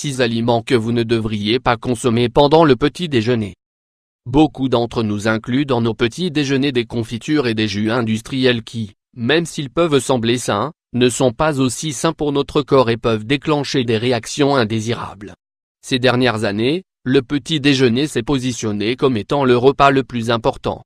6 aliments que vous ne devriez pas consommer pendant le petit déjeuner. Beaucoup d'entre nous incluent dans nos petits déjeuners des confitures et des jus industriels qui, même s'ils peuvent sembler sains, ne sont pas aussi sains pour notre corps et peuvent déclencher des réactions indésirables. Ces dernières années, le petit déjeuner s'est positionné comme étant le repas le plus important.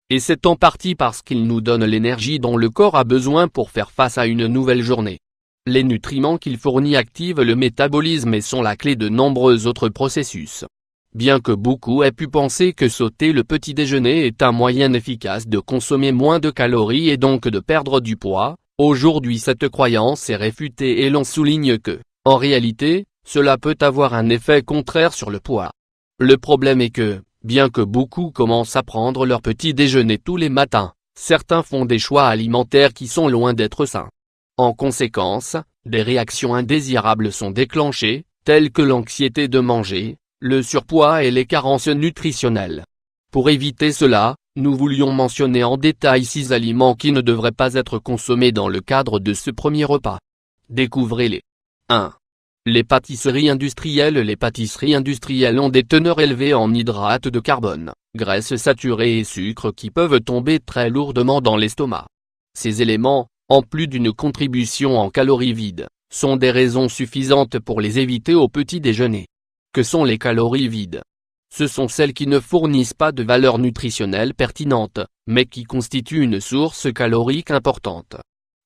Et c'est en partie parce qu'il nous donne l'énergie dont le corps a besoin pour faire face à une nouvelle journée. Les nutriments qu'il fournit activent le métabolisme et sont la clé de nombreux autres processus. Bien que beaucoup aient pu penser que sauter le petit déjeuner est un moyen efficace de consommer moins de calories et donc de perdre du poids, aujourd'hui cette croyance est réfutée et l'on souligne que, en réalité, cela peut avoir un effet contraire sur le poids. Le problème est que, bien que beaucoup commencent à prendre leur petit déjeuner tous les matins, certains font des choix alimentaires qui sont loin d'être sains. En conséquence, des réactions indésirables sont déclenchées, telles que l'anxiété de manger, le surpoids et les carences nutritionnelles. Pour éviter cela, nous voulions mentionner en détail 6 aliments qui ne devraient pas être consommés dans le cadre de ce premier repas. Découvrez-les. 1. Les pâtisseries industrielles. Les pâtisseries industrielles ont des teneurs élevées en hydrates de carbone, graisses saturées et sucres qui peuvent tomber très lourdement dans l'estomac. Ces éléments, en plus d'une contribution en calories vides, sont des raisons suffisantes pour les éviter au petit déjeuner. Que sont les calories vides? Ce sont celles qui ne fournissent pas de valeur nutritionnelle pertinente, mais qui constituent une source calorique importante.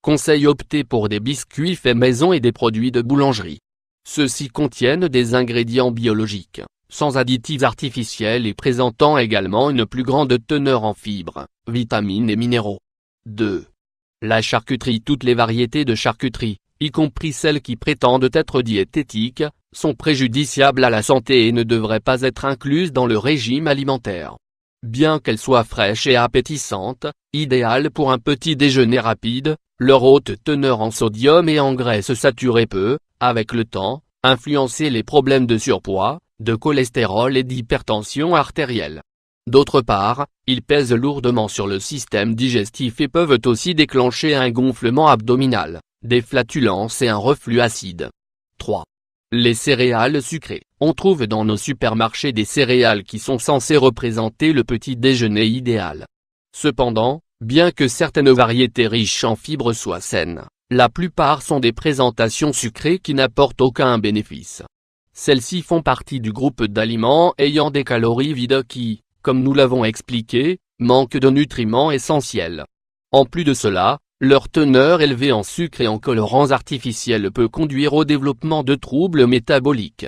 Conseil: opter pour des biscuits faits maison et des produits de boulangerie. Ceux-ci contiennent des ingrédients biologiques, sans additifs artificiels et présentant également une plus grande teneur en fibres, vitamines et minéraux. 2. La charcuterie. Toutes les variétés de charcuterie, y compris celles qui prétendent être diététiques, sont préjudiciables à la santé et ne devraient pas être incluses dans le régime alimentaire. Bien qu'elles soient fraîches et appétissantes, idéales pour un petit déjeuner rapide, leur haute teneur en sodium et en graisses saturées peut, avec le temps, influencer les problèmes de surpoids, de cholestérol et d'hypertension artérielle. D'autre part, ils pèsent lourdement sur le système digestif et peuvent aussi déclencher un gonflement abdominal, des flatulences et un reflux acide. 3. Les céréales sucrées. On trouve dans nos supermarchés des céréales qui sont censées représenter le petit déjeuner idéal. Cependant, bien que certaines variétés riches en fibres soient saines, la plupart sont des présentations sucrées qui n'apportent aucun bénéfice. Celles-ci font partie du groupe d'aliments ayant des calories vides qui, comme nous l'avons expliqué, manquent de nutriments essentiels. En plus de cela, leur teneur élevée en sucre et en colorants artificiels peut conduire au développement de troubles métaboliques.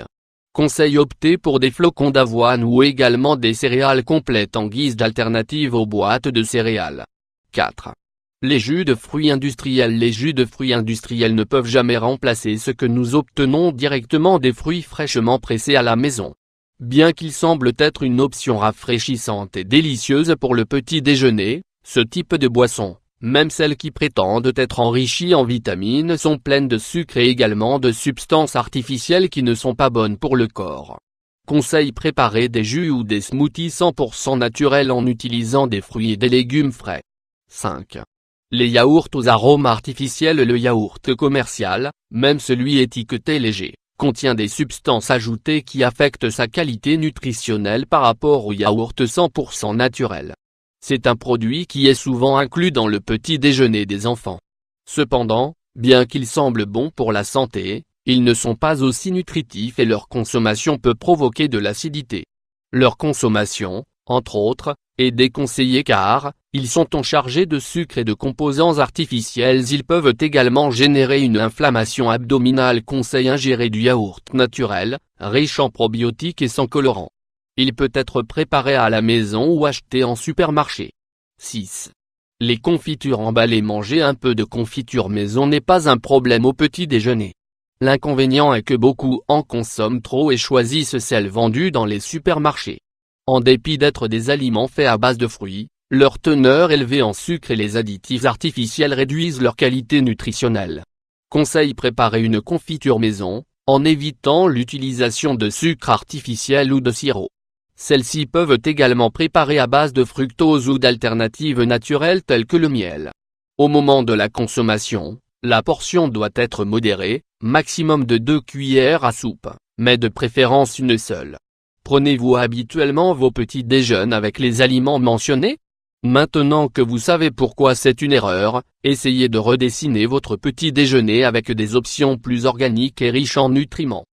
Conseil: opter pour des flocons d'avoine ou également des céréales complètes en guise d'alternative aux boîtes de céréales. 4. Les jus de fruits industriels. Les jus de fruits industriels ne peuvent jamais remplacer ce que nous obtenons directement des fruits fraîchement pressés à la maison. Bien qu'ils semblent être une option rafraîchissante et délicieuse pour le petit déjeuner, ce type de boisson, même celles qui prétendent être enrichies en vitamines, sont pleines de sucre et également de substances artificielles qui ne sont pas bonnes pour le corps. Conseil: préparer des jus ou des smoothies 100% naturels en utilisant des fruits et des légumes frais. 5. Les yaourts aux arômes artificiels. Le yaourt commercial, même celui étiqueté léger, contient des substances ajoutées qui affectent sa qualité nutritionnelle par rapport au yaourt 100% naturel. C'est un produit qui est souvent inclus dans le petit déjeuner des enfants. Cependant, bien qu'ils semblent bons pour la santé, ils ne sont pas aussi nutritifs et leur consommation peut provoquer de l'acidité. Leur consommation, entre autres, est déconseillée car, ils sont chargés de sucre et de composants artificiels. Ils peuvent également générer une inflammation abdominale. Conseil: ingérer du yaourt naturel, riche en probiotiques et sans colorant. Il peut être préparé à la maison ou acheté en supermarché. 6. Les confitures emballées. Manger un peu de confiture maison n'est pas un problème au petit déjeuner. L'inconvénient est que beaucoup en consomment trop et choisissent celles vendues dans les supermarchés. En dépit d'être des aliments faits à base de fruits, leur teneur élevée en sucre et les additifs artificiels réduisent leur qualité nutritionnelle. Conseil: préparer une confiture maison, en évitant l'utilisation de sucre artificiel ou de sirop. Celles-ci peuvent également préparer à base de fructose ou d'alternatives naturelles telles que le miel. Au moment de la consommation, la portion doit être modérée, maximum de 2 cuillères à soupe, mais de préférence une seule. Prenez-vous habituellement vos petits déjeuners avec les aliments mentionnés? Maintenant que vous savez pourquoi c'est une erreur, essayez de redessiner votre petit déjeuner avec des options plus organiques et riches en nutriments.